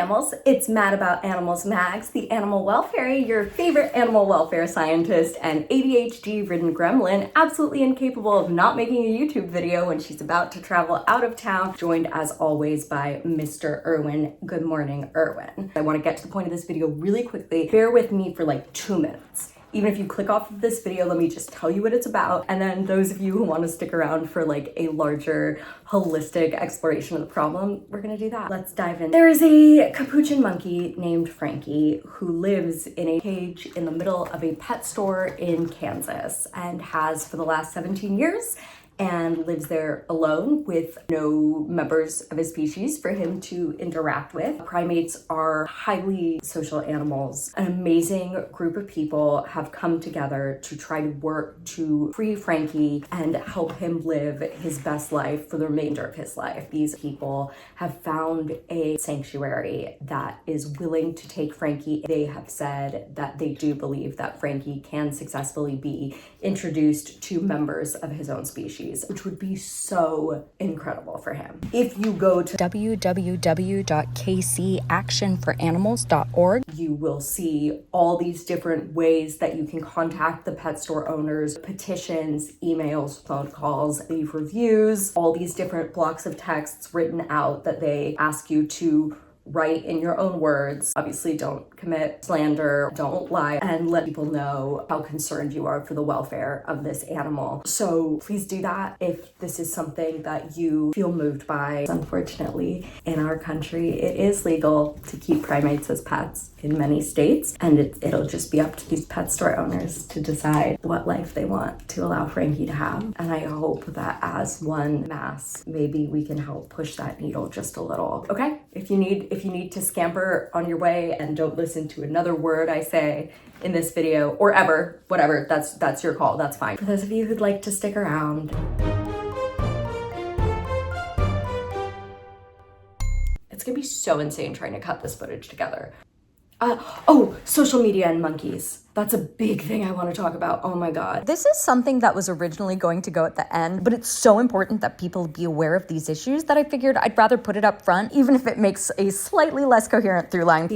mammals, it's Mad About Animals Mags, the animal welfare, your favorite animal welfare scientist and ADHD-ridden gremlin, absolutely incapable of not making a YouTube video when she's about to travel out of town, joined as always by Mr. Erwin. Good morning, Erwin. I want to get to the point of this video really quickly. Bear with me for like 2 minutes. Even if you click off of this video, let me just tell you what it's about. And then those of you who want to stick around for like a larger holistic exploration of the problem, we're gonna do that. Let's dive in. There is a capuchin monkey named Frankie who lives in a cage in the middle of a pet store in Kansas and has for the last 17 years and lives there alone with no members of his species for him to interact with. Primates are highly social animals. An amazing group of people have come together to try to work to free Frankie and help him live his best life for the remainder of his life. These people have found a sanctuary that is willing to take Frankie. They have said that they do believe that Frankie can successfully be introduced to members of his own species, which would be so incredible for him. If you go to www.kcactionforanimals.org, you will see all these different ways that you can contact the pet store owners, petitions, emails, phone calls, leave reviews, all these different blocks of texts written out that they ask you to write in your own words. Obviously, don't commit slander, don't lie, and let people know how concerned you are for the welfare of this animal. So please do that if this is something that you feel moved by. Unfortunately, in our country, it is legal to keep primates as pets in many states, and it'll just be up to these pet store owners to decide what life they want to allow Frankie to have. And I hope that as one mass, maybe we can help push that needle just a little. Okay? If you need to scamper on your way and don't listen to another word I say in this video or ever, whatever, that's your call, that's fine. For those of you who'd like to stick around, it's gonna be so insane trying to cut this footage together. Social media and monkeys. That's a big thing I want to talk about. Oh my God. This is something that was originally going to go at the end, but it's so important that people be aware of these issues that I figured I'd rather put it up front, even if it makes a slightly less coherent through line.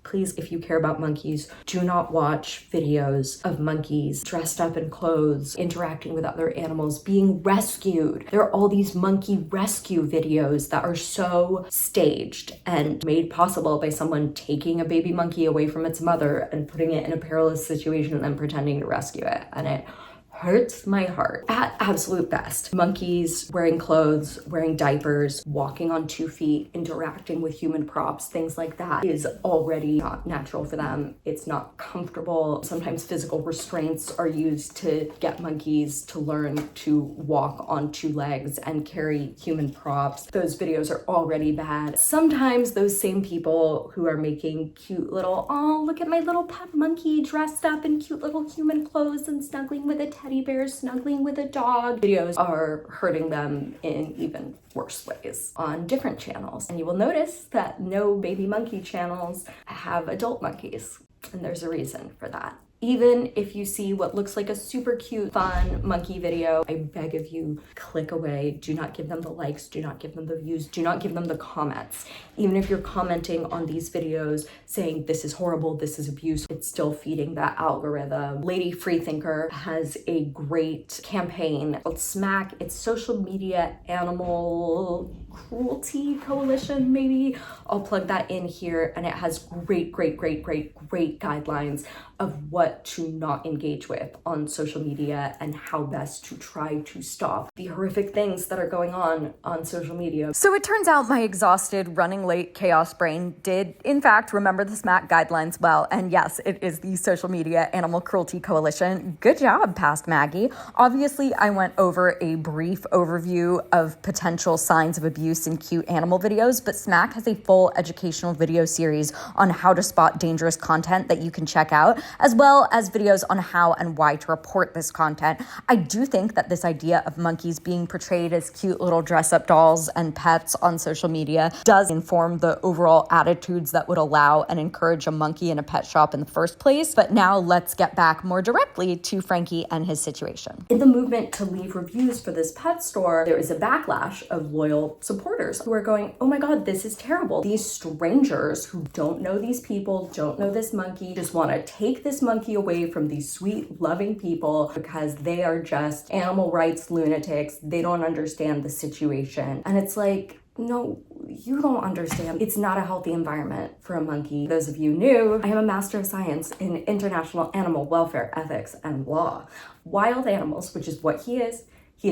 Please, if you care about monkeys, do not watch videos of monkeys dressed up in clothes, interacting with other animals, being rescued. There are all these monkey rescue videos that are so staged and made possible by someone taking a baby monkey away from its mother and putting it in a perilous situation and then pretending to rescue it. And it hurts my heart. At absolute best, monkeys wearing clothes, wearing diapers, walking on 2 feet, interacting with human props, things like that is already not natural for them. It's not comfortable. Sometimes physical restraints are used to get monkeys to learn to walk on 2 legs and carry human props. Those videos are already bad. Sometimes those same people who are making cute little, oh, look at my little pet monkey dressed up in cute little human clothes and snuggling with a teddy bear, snuggling with a dog, videos are hurting them in even worse ways on different channels. And you will notice that no baby monkey channels have adult monkeys, and there's a reason for that. Even if you see what looks like a super cute, fun monkey video, I beg of you, click away. Do not give them the likes, do not give them the views, do not give them the comments. Even if you're commenting on these videos saying this is horrible, this is abuse, it's still feeding that algorithm. Lady Freethinker has a great campaign called SMACK. It's Social Media Animal Cruelty Coalition, maybe. I'll plug that in here, and it has great guidelines of what to not engage with on social media and how best to try to stop the horrific things that are going on social media. So it turns out my exhausted, running late chaos brain did, in fact, remember the SMAC guidelines well. And yes, it is the Social Media Animal Cruelty Coalition. Good job, past Maggie. Obviously, I went over a brief overview of potential signs of abuse in cute animal videos, but SMAC has a full educational video series on how to spot dangerous content that you can check out, as well as videos on how and why to report this content. I do think that this idea of monkeys being portrayed as cute little dress-up dolls and pets on social media does inform the overall attitudes that would allow and encourage a monkey in a pet shop in the first place. But now let's get back more directly to Frankie and his situation. In the movement to leave reviews for this pet store, there is a backlash of loyal supporters supporters who are going, oh my God, this is terrible. These strangers who don't know these people, don't know this monkey, just want to take this monkey away from these sweet, loving people because they are just animal rights lunatics. They don't understand the situation. And it's like, no, you don't understand. It's not a healthy environment for a monkey. Those of you new, I am a Master of Science in International Animal Welfare, Ethics, and Law. Wild animals, which is what he is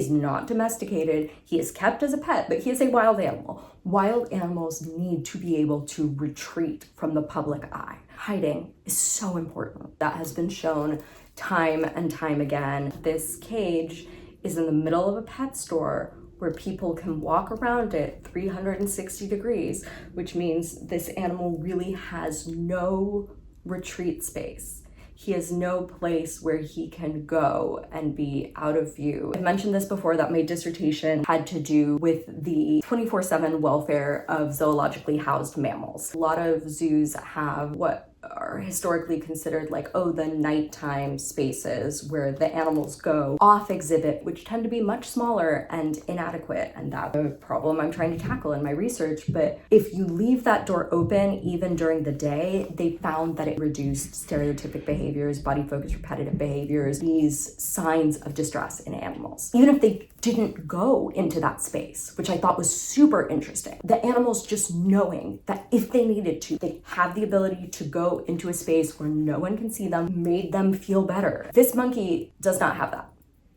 not domesticated. He is kept as a pet, but he is a wild animal. Wild animals need to be able to retreat from the public eye. Hiding is so important. That has been shown time and time again. This cage is in the middle of a pet store where people can walk around it 360 degrees, which means this animal really has no retreat space. He has no place where he can go and be out of view. I mentioned this before that my dissertation had to do with the 24/7 welfare of zoologically housed mammals. A lot of zoos have what are historically considered like, the nighttime spaces where the animals go off exhibit, which tend to be much smaller and inadequate. And that's a problem I'm trying to tackle in my research. But if you leave that door open, even during the day, they found that it reduced stereotypic behaviors, body-focused repetitive behaviors, these signs of distress in animals. Even if they didn't go into that space, which I thought was super interesting. The animals just knowing that if they needed to, they have the ability to go into a space where no one can see them, made them feel better. This monkey does not have that.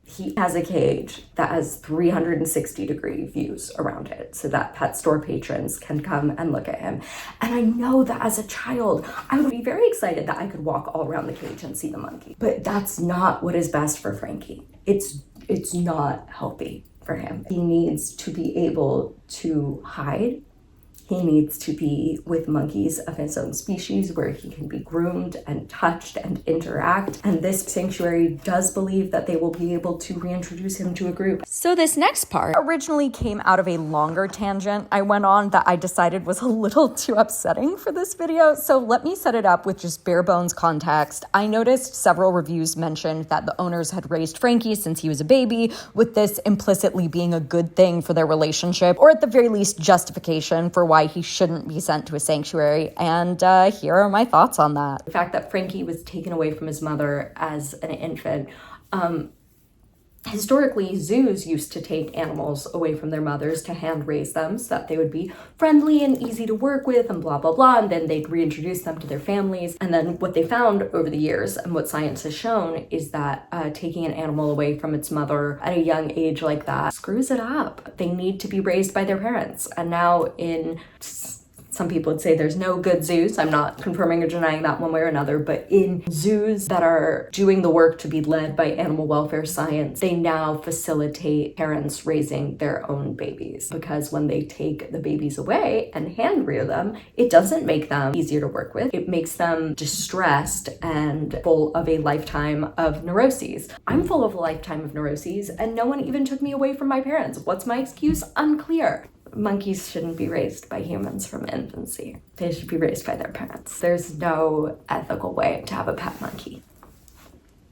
He has a cage that has 360-degree views around it so that pet store patrons can come and look at him. And I know that as a child, I would be very excited that I could walk all around the cage and see the monkey. But that's not what is best for Frankie. It's not healthy for him. He needs to be able to hide. He needs to be with monkeys of his own species where he can be groomed and touched and interact. And this sanctuary does believe that they will be able to reintroduce him to a group. So this next part originally came out of a longer tangent I went on that I decided was a little too upsetting for this video. So let me set it up with just bare bones context. I noticed several reviews mentioned that the owners had raised Frankie since he was a baby, with this implicitly being a good thing for their relationship, or at the very least justification for why he shouldn't be sent to a sanctuary. And here are my thoughts on that. The fact that Frankie was taken away from his mother as an infant, historically, zoos used to take animals away from their mothers to hand raise them so that they would be friendly and easy to work with and blah, blah, blah. And then they'd reintroduce them to their families. And then what they found over the years and what science has shown is that taking an animal away from its mother at a young age like that screws it up. They need to be raised by their parents. And now some people would say there's no good zoos. I'm not confirming or denying that one way or another, but in zoos that are doing the work to be led by animal welfare science, they now facilitate parents raising their own babies, because when they take the babies away and hand rear them, it doesn't make them easier to work with. It makes them distressed and full of a lifetime of neuroses. I'm full of a lifetime of neuroses, and no one even took me away from my parents. What's my excuse? Unclear. Monkeys shouldn't be raised by humans from infancy. They should be raised by their parents. There's no ethical way to have a pet monkey.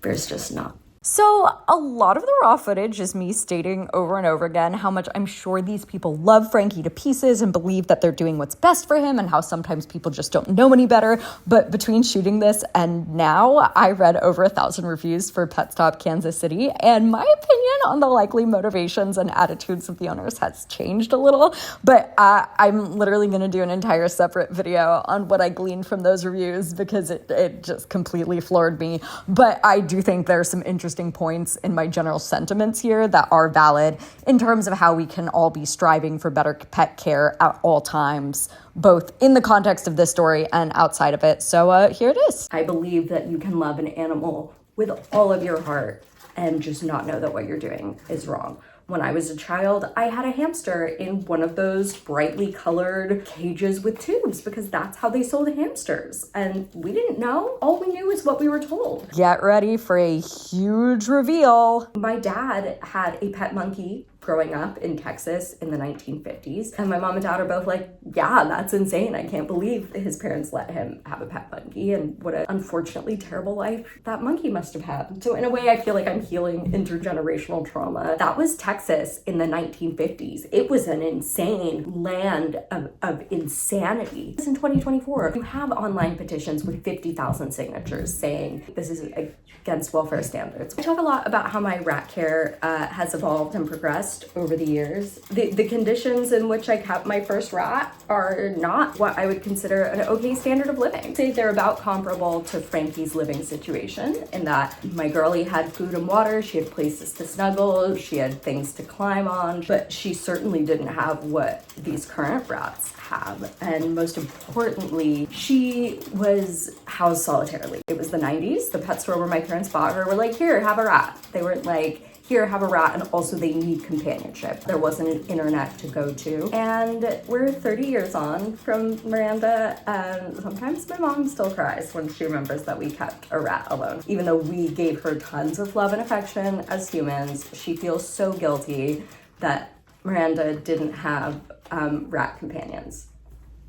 There's just not. So a lot of the raw footage is me stating over and over again how much I'm sure these people love Frankie to pieces and believe that they're doing what's best for him, and how sometimes people just don't know any better. But between shooting this and now, I read over 1,000 reviews for Pet Stop Kansas City, and my opinion on the likely motivations and attitudes of the owners has changed a little. But I'm literally going to do an entire separate video on what I gleaned from those reviews, because it just completely floored me. But I do think there's some interesting points in my general sentiments here that are valid in terms of how we can all be striving for better pet care at all times, both in the context of this story and outside of it. So here it is. I believe that you can love an animal with all of your heart and just not know that what you're doing is wrong. When I was a child, I had a hamster in one of those brightly colored cages with tubes, because that's how they sold hamsters. And we didn't know. All we knew is what we were told. Get ready for a huge reveal. My dad had a pet monkey growing up in Texas in the 1950s. And my mom and dad are both like, yeah, that's insane. I can't believe his parents let him have a pet monkey, and what an unfortunately terrible life that monkey must have had. So in a way, I feel like I'm healing intergenerational trauma. That was Texas in the 1950s. It was an insane land of insanity. In 2024, you have online petitions with 50,000 signatures saying this is against welfare standards. I talk a lot about how my rat care has evolved and progressed over the years. The conditions in which I kept my first rat are not what I would consider an okay standard of living. I'd say they're about comparable to Frankie's living situation in that my girlie had food and water, she had places to snuggle, she had things to climb on, but she certainly didn't have what these current rats have. And most importantly, she was housed solitarily. It was the 90s. The pet store where my parents bought her were like, here, have a rat. They weren't like, here, have a rat, and also they need companionship. There wasn't an internet to go to. And we're 30 years on from Miranda, and sometimes my mom still cries when she remembers that we kept a rat alone. Even though we gave her tons of love and affection as humans, she feels so guilty that Miranda didn't have rat companions.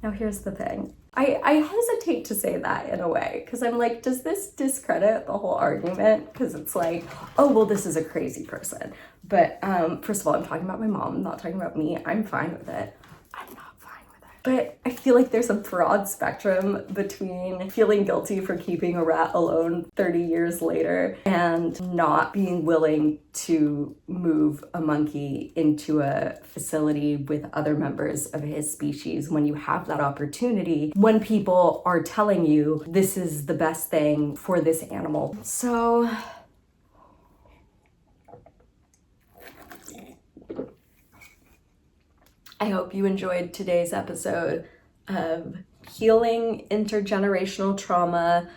Now here's the thing. I hesitate to say that in a way, because I'm like, does this discredit the whole argument? Because it's like, oh, well, this is a crazy person. But first of all, I'm talking about my mom, I'm not talking about me. I'm fine with it. I'm not fine with it. But I feel like there's a broad spectrum between feeling guilty for keeping a rat alone 30 years later and not being willing to move a monkey into a facility with other members of his species when you have that opportunity, when people are telling you this is the best thing for this animal. So I hope you enjoyed today's episode of healing intergenerational trauma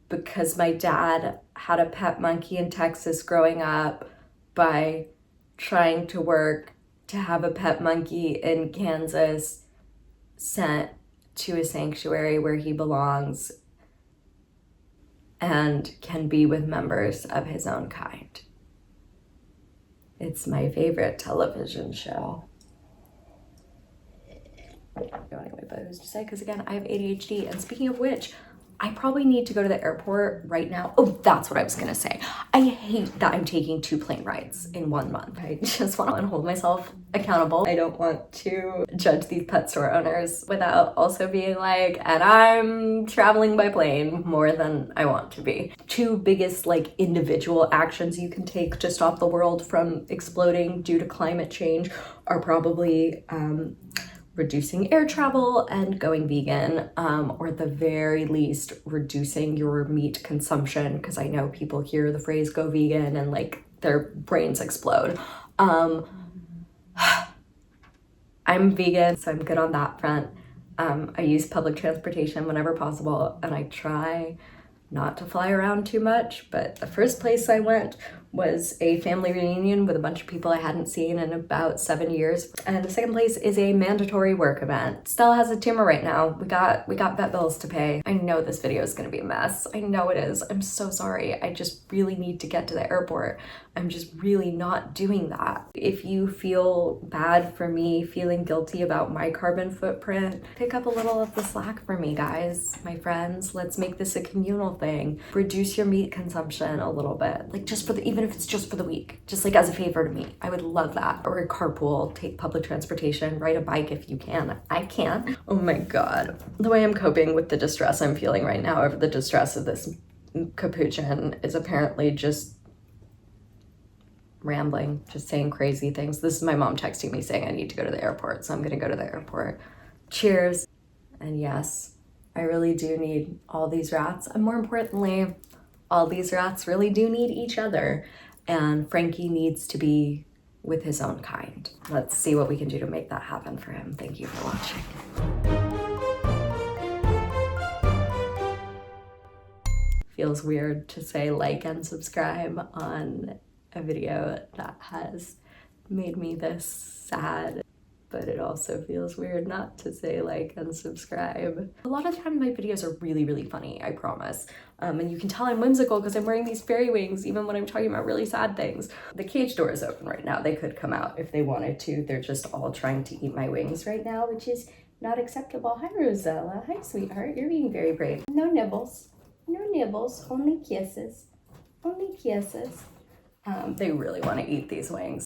because my dad had a pet monkey in Texas growing up by trying to work to have a pet monkey in Kansas sent to a sanctuary where he belongs and can be with members of his own kind. It's my favorite television show. Anyway, but who's to say? Because again, I have ADHD. And speaking of which, I probably need to go to the airport right now. Oh, that's what I was gonna say. I hate that I'm taking 2 plane rides in 1 month. I just want to hold myself accountable. I don't want to judge these pet store owners without also being like, and I'm traveling by plane more than I want to be. 2 biggest like individual actions you can take to stop the world from exploding due to climate change are probably reducing air travel and going vegan, or at the very least reducing your meat consumption, because I know people hear the phrase go vegan and like their brains explode. I'm vegan, so I'm good on that front. I use public transportation whenever possible, and I try not to fly around too much, but the first place I went was a family reunion with a bunch of people I hadn't seen in about 7 years. And the second place is a mandatory work event. Stella has a tumor right now. We got vet bills to pay. I know this video is gonna be a mess. I know it is. I'm so sorry. I just really need to get to the airport. I'm just really not doing that. If you feel bad for me feeling guilty about my carbon footprint, pick up a little of the slack for me, guys, my friends. Let's make this a communal thing. Reduce your meat consumption a little bit, like just for the, even if it's just for the week, just like as a favor to me. I would love that. Or a carpool, take public transportation, ride a bike if you can. I can't. Oh my God. The way I'm coping with the distress I'm feeling right now over the distress of this capuchin is apparently just rambling, just saying crazy things. This is my mom texting me saying I need to go to the airport, so I'm gonna go to the airport. Cheers. And yes, I really do need all these rats. And more importantly, all these rats really do need each other. And Frankie needs to be with his own kind. Let's see what we can do to make that happen for him. Thank you for watching. Feels weird to say like and subscribe on a video that has made me this sad. but it also feels weird not to say like and subscribe. A lot of the time my videos are really, really funny, I promise. And you can tell I'm whimsical because I'm wearing these fairy wings even when I'm talking about really sad things. The cage door is open right now. They could come out if they wanted to. They're just all trying to eat my wings right now, which is not acceptable. Hi, Rosella. Hi, sweetheart. You're being very brave. No nibbles. No nibbles. Only kisses. Only kisses. They really want to eat these wings.